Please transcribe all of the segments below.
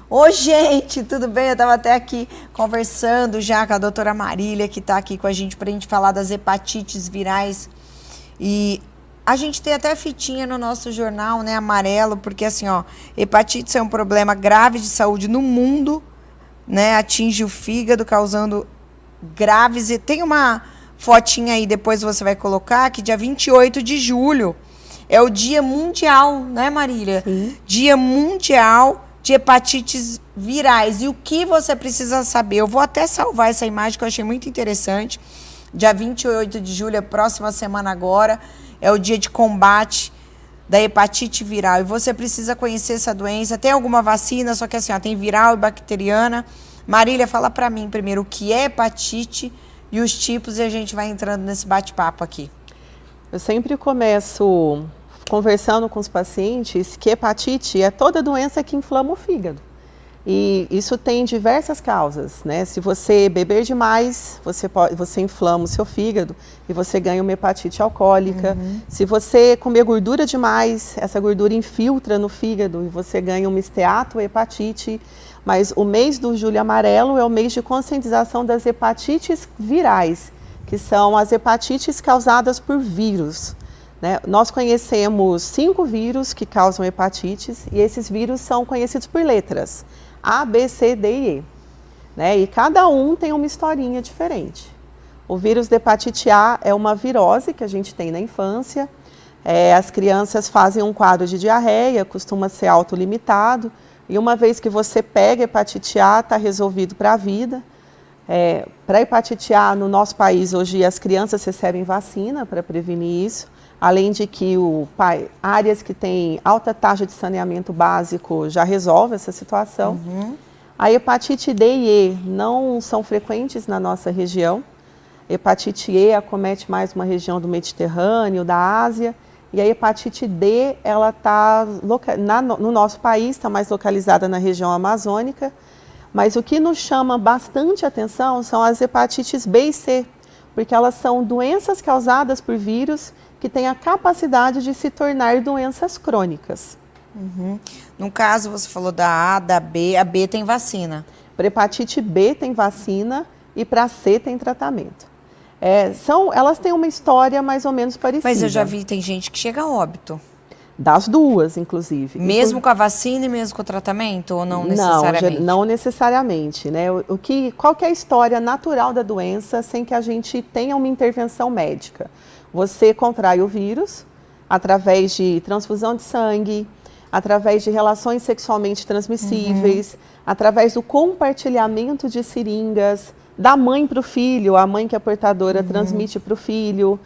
Ô, gente, tudo bem? Eu estava até aqui conversando já com a doutora Marília, que está aqui com a gente para a gente falar das hepatites virais. E a gente tem até fitinha no nosso jornal, né, amarelo, porque assim, ó, hepatite é um problema grave de saúde no mundo, né, atinge o fígado, causando graves. E tem uma fotinha aí, depois você vai colocar, que dia 28 de julho é o Dia Mundial, né, Marília? Sim. Dia Mundial de hepatites virais. E o que você precisa saber? Eu vou até salvar essa imagem que eu achei muito interessante. Dia 28 de julho, próxima semana agora, é o dia de combate da hepatite viral. E você precisa conhecer essa doença. Tem alguma vacina, só que assim, ó, tem viral e bacteriana. Marília, fala para mim primeiro o que é hepatite e os tipos, e a gente vai entrando nesse bate-papo aqui. Eu sempre começo conversando com os pacientes que hepatite é toda doença que inflama o fígado. E isso tem diversas causas, né? Se você beber demais, você inflama o seu fígado e você ganha uma hepatite alcoólica. Se você comer gordura demais, essa gordura infiltra no fígado e você ganha uma esteatohepatite. Mas o mês do Julho Amarelo é o mês de conscientização das hepatites virais, que são as hepatites causadas por vírus. Né? Nós conhecemos 5 vírus que causam hepatites e esses vírus são conhecidos por letras A, B, C, D e E. Né? E cada um tem uma historinha diferente. O vírus da hepatite A é uma virose que a gente tem na infância. As crianças fazem um quadro de diarreia, costuma ser autolimitado. E uma vez que você pega hepatite A, está resolvido para a vida. Para hepatite A, no nosso país, hoje as crianças recebem vacina para prevenir isso. Além de que áreas que têm alta taxa de saneamento básico já resolve essa situação. A hepatite D e E não são frequentes na nossa região. Hepatite E acomete mais uma região do Mediterrâneo, da Ásia. E a hepatite D, ela está no nosso país, está mais localizada na região amazônica. Mas o que nos chama bastante atenção são as hepatites B e C, porque elas são doenças causadas por vírus que têm a capacidade de se tornar doenças crônicas. No caso, você falou da A, da B, a B tem vacina. Para hepatite B tem vacina e para C tem tratamento. Elas têm uma história mais ou menos parecida. Mas eu já vi, tem gente que chega a óbito. Das duas, inclusive. Mesmo com a vacina e mesmo com o tratamento, ou não necessariamente? Não necessariamente. Né? Qual que é a história natural da doença sem que a gente tenha uma intervenção médica? Você contrai o vírus através de transfusão de sangue, através de relações sexualmente transmissíveis, através do compartilhamento de seringas, da mãe para o filho, a mãe que é portadora transmite para o filho.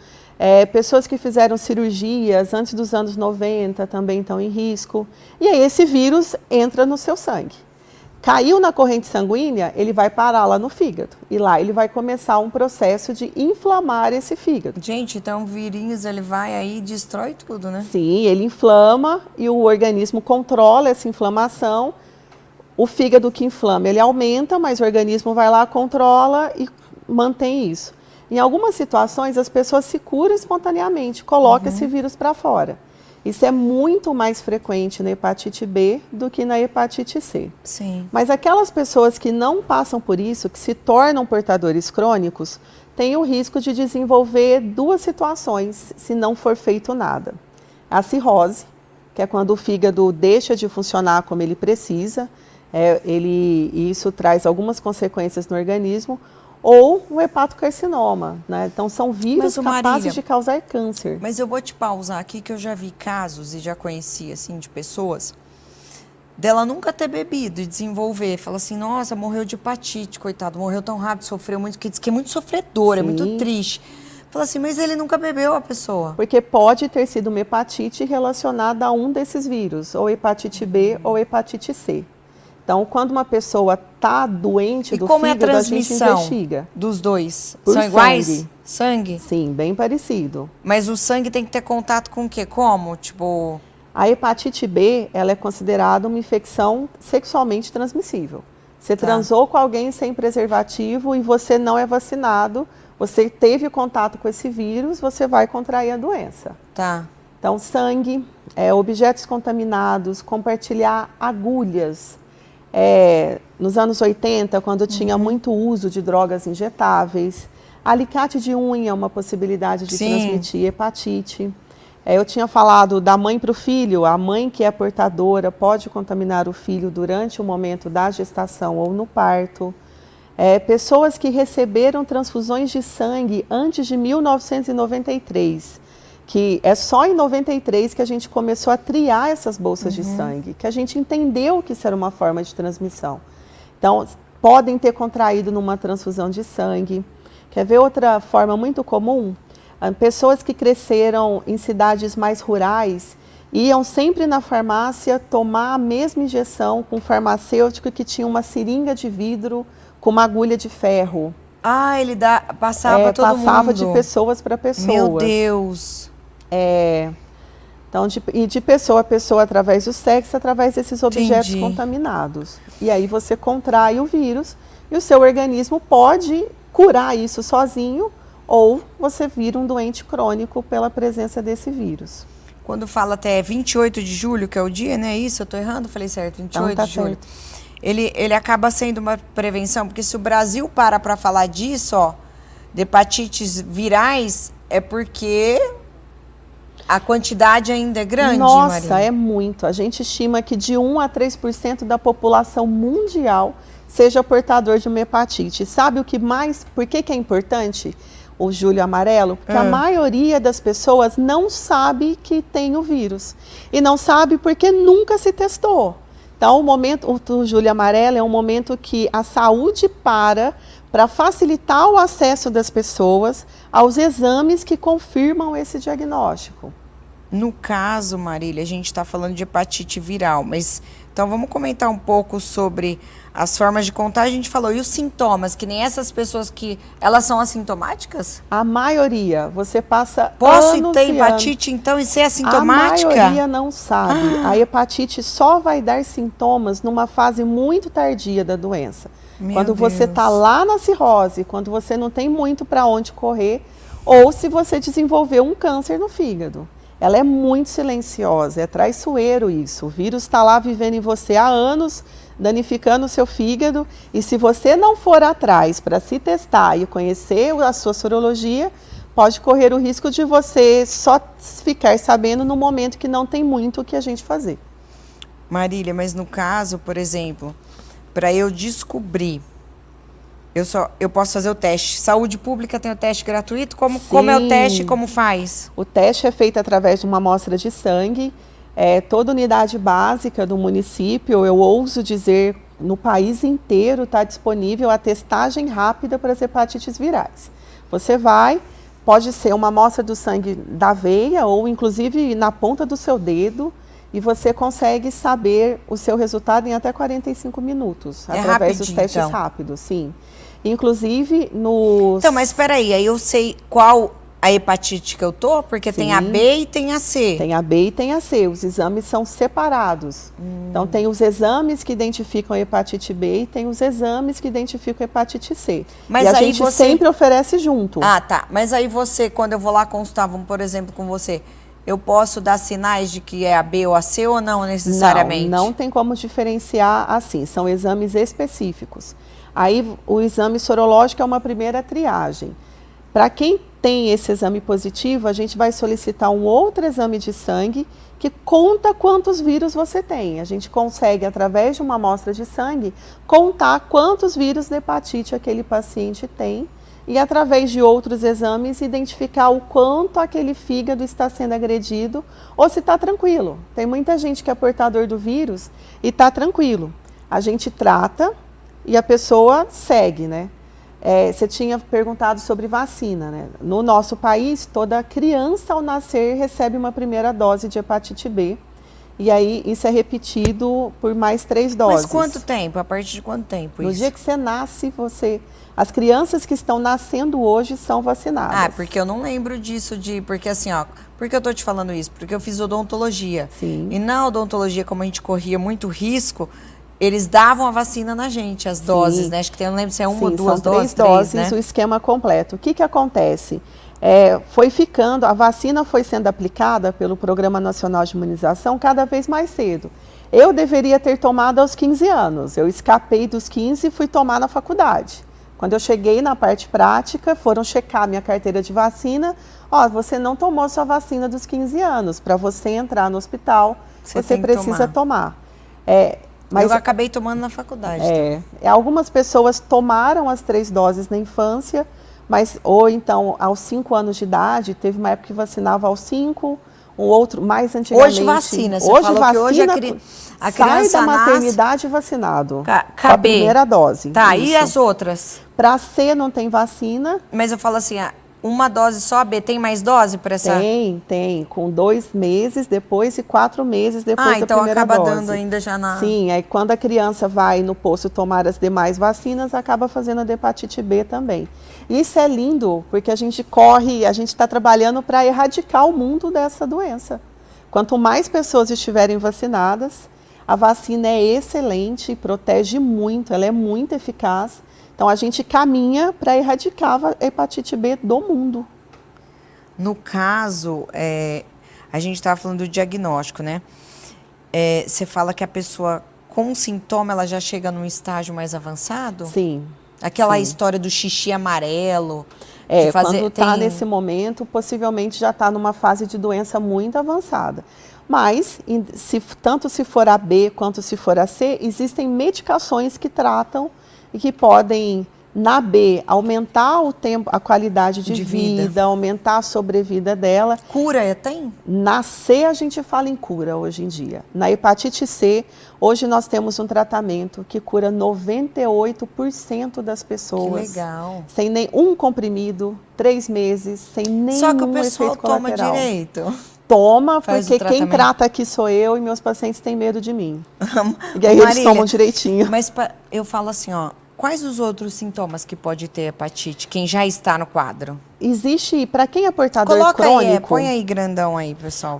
Pessoas que fizeram cirurgias antes dos anos 90 também estão em risco. E aí esse vírus entra no seu sangue. Caiu na corrente sanguínea, ele vai parar lá no fígado. E lá ele vai começar um processo de inflamar esse fígado. Gente, então o vírus ele vai aí e destrói tudo, né? Sim, ele inflama e o organismo controla essa inflamação. O fígado que inflama, ele aumenta, mas o organismo vai lá, controla e mantém isso. Em algumas situações, as pessoas se curam espontaneamente, colocam esse vírus para fora. Isso é muito mais frequente na hepatite B do que na hepatite C. Sim. Mas aquelas pessoas que não passam por isso, que se tornam portadores crônicos, têm o risco de desenvolver 2 situações se não for feito nada. A cirrose, que é quando o fígado deixa de funcionar como ele precisa, isso traz algumas consequências no organismo, ou um hepatocarcinoma, né? Então são vírus capazes de causar câncer. Mas eu vou te pausar aqui que eu já vi casos e já conheci assim de pessoas dela nunca ter bebido e desenvolver, fala assim, nossa, morreu de hepatite, coitado, morreu tão rápido, sofreu muito, que diz que é muito sofredor, é muito triste. Fala assim, mas ele nunca bebeu, a pessoa. Porque pode ter sido uma hepatite relacionada a um desses vírus, ou hepatite B ou hepatite C. Então, quando uma pessoa está doente do fígado, a gente investiga. Dos dois? Por São iguais? sangue. Sangue? Sim, bem parecido. Mas o sangue tem que ter contato com o quê? Como? Tipo... A hepatite B, ela é considerada uma infecção sexualmente transmissível. Você transou com alguém sem preservativo e você não é vacinado, você teve contato com esse vírus, você vai contrair a doença. Tá. Então, sangue, objetos contaminados, compartilhar agulhas. nos anos 80, quando tinha muito uso de drogas injetáveis. Alicate de unha é uma possibilidade de transmitir hepatite. Eu tinha falado da mãe para o filho. A mãe que é portadora pode contaminar o filho durante o momento da gestação ou no parto. Pessoas que receberam transfusões de sangue antes de 1993, que é só em 93 que a gente começou a triar essas bolsas de sangue, que a gente entendeu que isso era uma forma de transmissão. Então, podem ter contraído numa transfusão de sangue. Quer ver outra forma muito comum? Pessoas que cresceram em cidades mais rurais iam sempre na farmácia tomar a mesma injeção com um farmacêutico que tinha uma seringa de vidro com uma agulha de ferro. Ah, ele passava todo mundo. Passava de pessoas para pessoas. Meu Deus! Então, de pessoa a pessoa, através do sexo, através desses objetos contaminados. E aí você contrai o vírus e o seu organismo pode curar isso sozinho ou você vira um doente crônico pela presença desse vírus. Quando fala até 28 de julho, que é o dia, né? Isso, eu tô errando? Falei certo, 28 então, de julho. Certo. Ele acaba sendo uma prevenção, porque se o Brasil para falar disso, ó, de hepatites virais, é porque a quantidade ainda é grande, Nossa, Maria? é muito. A gente estima que de 1 a 3% da população mundial seja portador de uma hepatite. Sabe o que mais? Por que é importante o julho amarelo? Porque a maioria das pessoas não sabe que tem o vírus. E não sabe porque nunca se testou. Então, o julho amarelo é um momento que a saúde para facilitar o acesso das pessoas aos exames que confirmam esse diagnóstico. No caso, Marília, a gente está falando de hepatite viral, mas então vamos comentar um pouco sobre as formas de contágio. A gente falou, e os sintomas, que nem essas pessoas que elas são assintomáticas? A maioria, você passa Posso ter hepatite então e ser assintomática? A maioria não sabe. A hepatite só vai dar sintomas numa fase muito tardia da doença. Quando você está lá na cirrose, quando você não tem muito para onde correr, ou se você desenvolveu um câncer no fígado. Ela é muito silenciosa, é traiçoeiro isso. O vírus está lá vivendo em você há anos, danificando o seu fígado. E se você não for atrás para se testar e conhecer a sua sorologia, pode correr o risco de você só ficar sabendo no momento que não tem muito o que a gente fazer. Marília, mas no caso, por exemplo, para eu descobrir, eu posso fazer o teste. Saúde pública tem o teste gratuito? Como é o teste e como faz? O teste é feito através de uma amostra de sangue. Toda unidade básica do município, eu ouso dizer, no país inteiro está disponível a testagem rápida para as hepatites virais. Você pode ser uma amostra do sangue da veia ou inclusive na ponta do seu dedo, e você consegue saber o seu resultado em até 45 minutos, através dos testes rápidos, sim. Inclusive nos... Então, mas espera aí eu sei qual a hepatite que eu tô, porque tem a B e tem a C. Tem a B e tem a C, os exames são separados. Então, tem os exames que identificam a hepatite B e tem os exames que identificam a hepatite C. Mas e a aí gente sempre oferece junto. Ah, tá. Mas aí você, quando eu vou lá consultar, por exemplo, com você, eu posso dar sinais de que é a B ou a C ou não necessariamente? Não tem como diferenciar assim, são exames específicos. Aí o exame sorológico é uma primeira triagem. Para quem tem esse exame positivo, a gente vai solicitar um outro exame de sangue que conta quantos vírus você tem. A gente consegue, através de uma amostra de sangue, contar quantos vírus de hepatite aquele paciente tem e, através de outros exames, identificar o quanto aquele fígado está sendo agredido ou se está tranquilo. Tem muita gente que é portador do vírus e está tranquilo. A gente trata e a pessoa segue, né? Você tinha perguntado sobre vacina, né? No nosso país, toda criança ao nascer recebe uma primeira dose de hepatite B. E aí isso é repetido por mais 3 doses. Mas quanto tempo? A partir de quanto tempo No isso? dia que você nasce, as crianças que estão nascendo hoje são vacinadas. Ah, porque eu não lembro disso porque assim, ó, por que eu tô te falando isso? Porque eu fiz odontologia. Sim. E na odontologia, como a gente corria muito risco, eles davam a vacina na gente, as doses, né? Acho que eu não lembro se é uma ou duas doses, 3 doses, né? o esquema completo. O que acontece? A vacina foi sendo aplicada pelo Programa Nacional de Imunização cada vez mais cedo. Eu deveria ter tomado aos 15 anos. Eu escapei dos 15 e fui tomar na faculdade. Quando eu cheguei na parte prática, foram checar minha carteira de vacina. Ó, você não tomou sua vacina dos 15 anos. Para você entrar no hospital, você precisa tomar. Mas eu acabei tomando na faculdade. Algumas pessoas tomaram as 3 doses na infância, mas ou então aos 5 anos de idade, teve uma época que vacinava aos 5, um outro mais antigamente. Hoje vacina, você falou que hoje a criança sai da maternidade vacinado com a primeira dose. Tá, isso. E as outras? Para C não tem vacina. Mas eu falo assim, uma dose só, B, tem mais dose para essa? Tem, com 2 meses depois e 4 meses depois da então primeira acaba dose. dando ainda já na... Sim, aí quando a criança vai no posto tomar as demais vacinas, acaba fazendo a de hepatite B também. Isso é lindo, porque a gente está trabalhando para erradicar o mundo dessa doença. Quanto mais pessoas estiverem vacinadas, a vacina é excelente, protege muito, ela é muito eficaz. Então, a gente caminha para erradicar a hepatite B do mundo. No caso, a gente estava falando do diagnóstico, né? Você fala que a pessoa com sintoma, ela já chega num estágio mais avançado? Sim. Aquela história do xixi amarelo. Quando está nesse momento, possivelmente já está numa fase de doença muito avançada. Mas, tanto se for a B quanto se for a C, existem medicações que tratam e que podem, na B, aumentar o tempo, a qualidade de vida, aumentar a sobrevida dela. Cura tem? Na C a gente fala em cura hoje em dia. Na hepatite C, hoje nós temos um tratamento que cura 98% das pessoas. Que legal. Sem nenhum comprimido, 3 meses, sem nenhum efeito colateral. Só que o pessoal toma direito. Toma, porque quem trata aqui sou eu e meus pacientes têm medo de mim. E aí Marília, eles tomam direitinho. Mas eu falo assim, quais os outros sintomas que pode ter hepatite, quem já está no quadro? Existe, para quem é portador crônico... Coloca põe aí grandão aí, pessoal.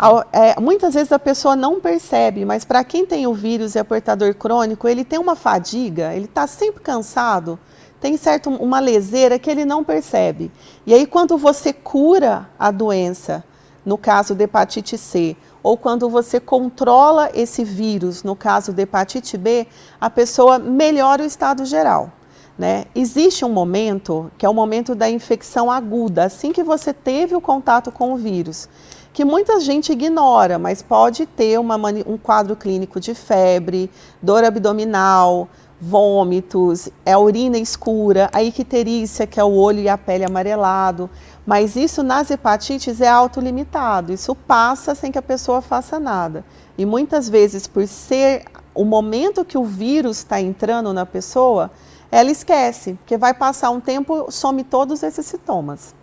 Muitas vezes a pessoa não percebe, mas para quem tem o vírus e é portador crônico, ele tem uma fadiga, ele está sempre cansado, tem uma leseira que ele não percebe. E aí quando você cura a doença, no caso da hepatite C, ou quando você controla esse vírus, no caso da hepatite B, a pessoa melhora o estado geral. Né? Existe um momento, que é o momento da infecção aguda, assim que você teve o contato com o vírus, que muita gente ignora, mas pode ter um quadro clínico de febre, dor abdominal, vômitos, a urina escura, a icterícia, que é o olho e a pele amarelado. Mas isso nas hepatites é autolimitado, isso passa sem que a pessoa faça nada. E muitas vezes, por ser o momento que o vírus está entrando na pessoa, ela esquece, porque vai passar um tempo, some todos esses sintomas.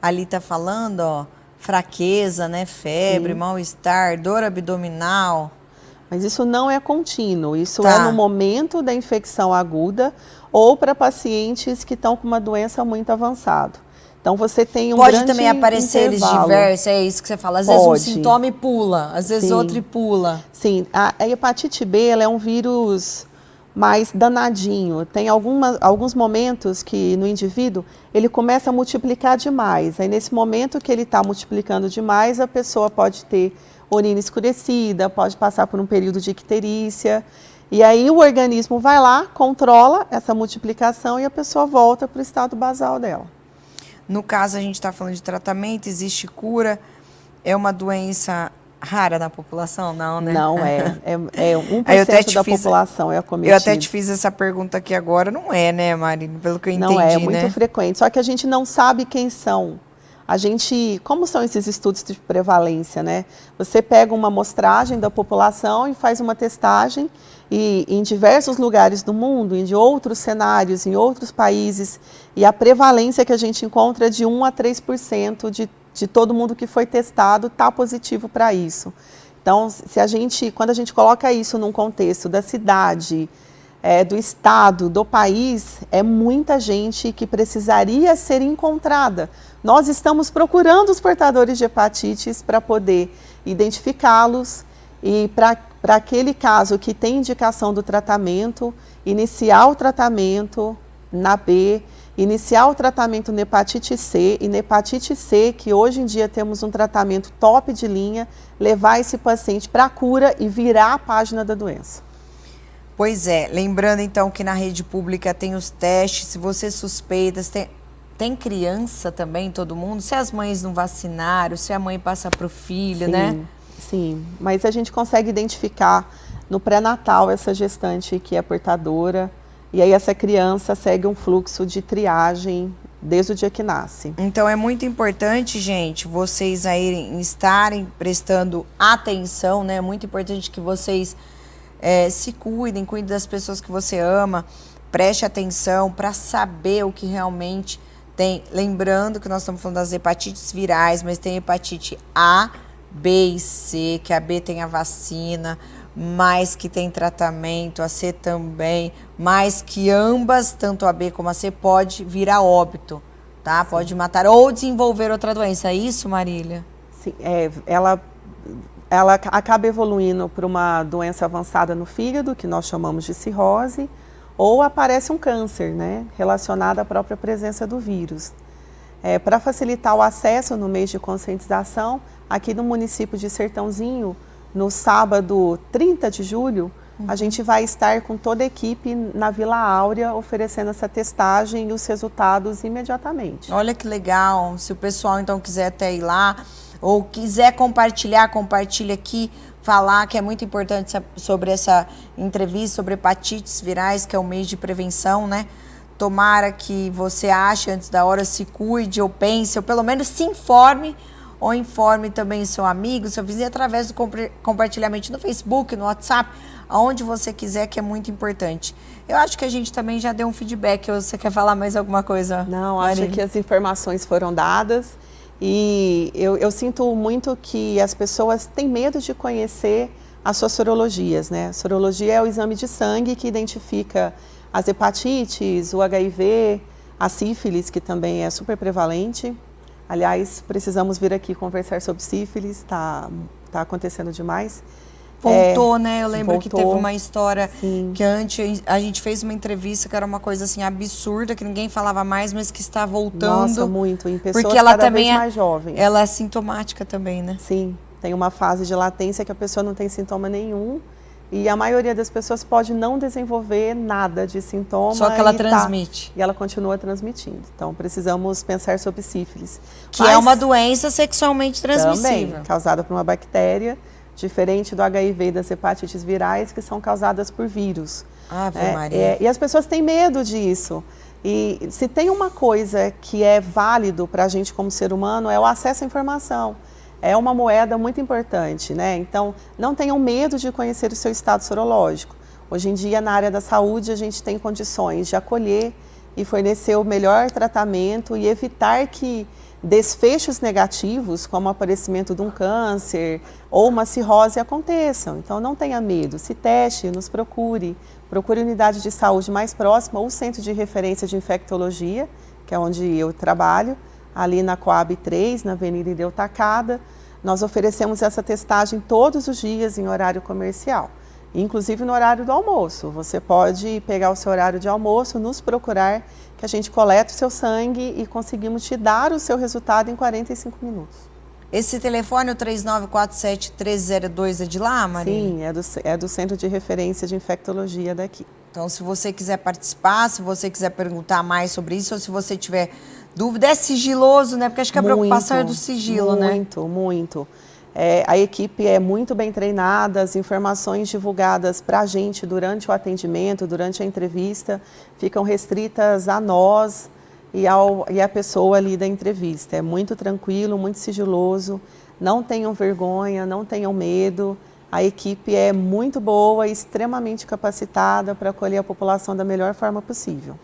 Ali está falando, fraqueza, né, febre, mal-estar, dor abdominal. Mas isso não é contínuo, isso é no momento da infecção aguda ou para pacientes que estão com uma doença muito avançada. Então, você tem um grande Pode também aparecer eles diversos, é isso que você fala. Às vezes um sintoma e pula, às vezes outro e pula. Sim, a hepatite B ela é um vírus mais danadinho. Tem alguns momentos que no indivíduo ele começa a multiplicar demais. Aí nesse momento que ele está multiplicando demais, a pessoa pode ter urina escurecida, pode passar por um período de icterícia. E aí o organismo vai lá, controla essa multiplicação e a pessoa volta para o estado basal dela. No caso, a gente está falando de tratamento, existe cura, é uma doença rara na população? Não, né? Não é. É 1% da população é acometida. Eu até te fiz essa pergunta aqui agora. Não é, né, Marina? Pelo que eu entendi, não é muito frequente. Só que a gente não sabe quem são. Como são esses estudos de prevalência, né? Você pega uma amostragem da população e faz uma testagem e em diversos lugares do mundo, em outros cenários, em outros países, e a prevalência que a gente encontra é de 1 a 3% de todo mundo que foi testado está positivo para isso. Então, quando a gente coloca isso num contexto da cidade, do estado, do país, é muita gente que precisaria ser encontrada. Nós estamos procurando os portadores de hepatites para poder identificá-los e para aquele caso que tem indicação do tratamento, iniciar o tratamento na B iniciar o tratamento na hepatite C, e na hepatite C, que hoje em dia temos um tratamento top de linha, levar esse paciente para a cura e virar a página da doença. Pois é, lembrando então que na rede pública tem os testes, se você suspeita, tem criança também, todo mundo, se as mães não vacinaram, se a mãe passa para o filho, sim, né? Sim, mas a gente consegue identificar no pré-natal essa gestante que é portadora, e aí essa criança segue um fluxo de triagem desde o dia que nasce. Então é muito importante, gente, vocês aí estarem prestando atenção, né? É muito importante que vocês se cuidem, cuidem das pessoas que você ama, preste atenção para saber o que realmente tem. Lembrando que nós estamos falando das hepatites virais, mas tem hepatite A, B e C, que a B tem a vacina, mais que tem tratamento, a C também, mais que ambas, tanto a B como a C, pode vir a óbito, tá? Sim. Pode matar ou desenvolver outra doença. É isso, Marília? Sim, ela acaba evoluindo para uma doença avançada no fígado, que nós chamamos de cirrose, ou aparece um câncer, né, relacionado à própria presença do vírus. Para facilitar o acesso no mês de conscientização, aqui no município de Sertãozinho, no sábado 30 de julho, a gente vai estar com toda a equipe na Vila Áurea oferecendo essa testagem e os resultados imediatamente. Olha que legal, se o pessoal então quiser até ir lá, ou quiser compartilhar, compartilha aqui, falar que é muito importante sobre essa entrevista, sobre hepatites virais, que é o mês de prevenção, né? Tomara que você ache antes da hora, se cuide, ou pense, ou pelo menos se informe, ou informe também seu amigo, seu vizinho, através do compartilhamento no Facebook, no WhatsApp, aonde você quiser, que é muito importante. Eu acho que a gente também já deu um feedback. Você quer falar mais alguma coisa? Não, acho que as informações foram dadas. E eu sinto muito que as pessoas têm medo de conhecer as suas sorologias, né? Sorologia é o exame de sangue que identifica as hepatites, o HIV, a sífilis, que também é super prevalente. Aliás, precisamos vir aqui conversar sobre sífilis, tá acontecendo demais. Voltou, né? Eu lembro que teve uma história sim, que antes a gente fez uma entrevista que era uma coisa assim absurda, que ninguém falava mais, mas que está voltando. Nossa, muito. Em pessoas porque ela cada também vez mais jovens. Ela é sintomática também, né? Sim, tem uma fase de latência que a pessoa não tem sintoma nenhum e a maioria das pessoas pode não desenvolver nada de sintoma. Só que ela transmite. E ela continua transmitindo. Então, precisamos pensar sobre sífilis. Que é uma doença sexualmente transmissível. Também, causada por uma bactéria, diferente do HIV e das hepatites virais, que são causadas por vírus. Ave Maria. E as pessoas têm medo disso. E se tem uma coisa que é válido para a gente como ser humano, é o acesso à informação. É uma moeda muito importante, né? Então, não tenham medo de conhecer o seu estado sorológico. Hoje em dia, na área da saúde, a gente tem condições de acolher e fornecer o melhor tratamento e evitar que desfechos negativos, como o aparecimento de um câncer ou uma cirrose, aconteçam. Então, não tenha medo, se teste, nos procure a unidade de saúde mais próxima ou o centro de referência de infectologia, que é onde eu trabalho, ali na Coab 3, na Avenida Ideu Tacada. Nós oferecemos essa testagem todos os dias em horário comercial, inclusive no horário do almoço. Você pode pegar o seu horário de almoço, nos procurar, que a gente coleta o seu sangue e conseguimos te dar o seu resultado em 45 minutos. Esse telefone, o 3947-1302, é de lá, Maria? Sim, é do Centro de Referência de Infectologia daqui. Então, se você quiser participar, se você quiser perguntar mais sobre isso, ou se você tiver dúvida, é sigiloso, né? Porque acho que a preocupação é do sigilo, né? Muito. A equipe é muito bem treinada, as informações divulgadas para a gente durante o atendimento, durante a entrevista, ficam restritas a nós e a pessoa ali da entrevista. É muito tranquilo, muito sigiloso, não tenham vergonha, não tenham medo. A equipe é muito boa e extremamente capacitada para acolher a população da melhor forma possível.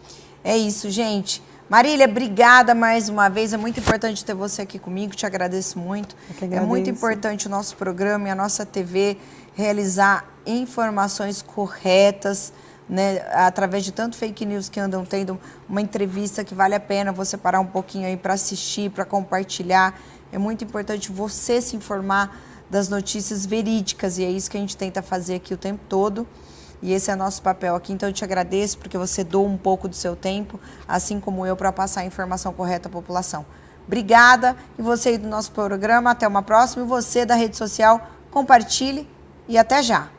É isso, gente. Marília, obrigada mais uma vez. É muito importante ter você aqui comigo, te agradeço muito. Eu que agradeço. É muito importante o nosso programa e a nossa TV realizar informações corretas, né, através de tanto fake news que andam tendo, uma entrevista que vale a pena você parar um pouquinho aí para assistir, para compartilhar. É muito importante você se informar das notícias verídicas e é isso que a gente tenta fazer aqui o tempo todo. e esse é nosso papel aqui. Então eu te agradeço porque você doa um pouco do seu tempo, assim como eu, para passar a informação correta à população. Obrigada, e você aí do nosso programa, até uma próxima, e você da rede social, compartilhe e até já!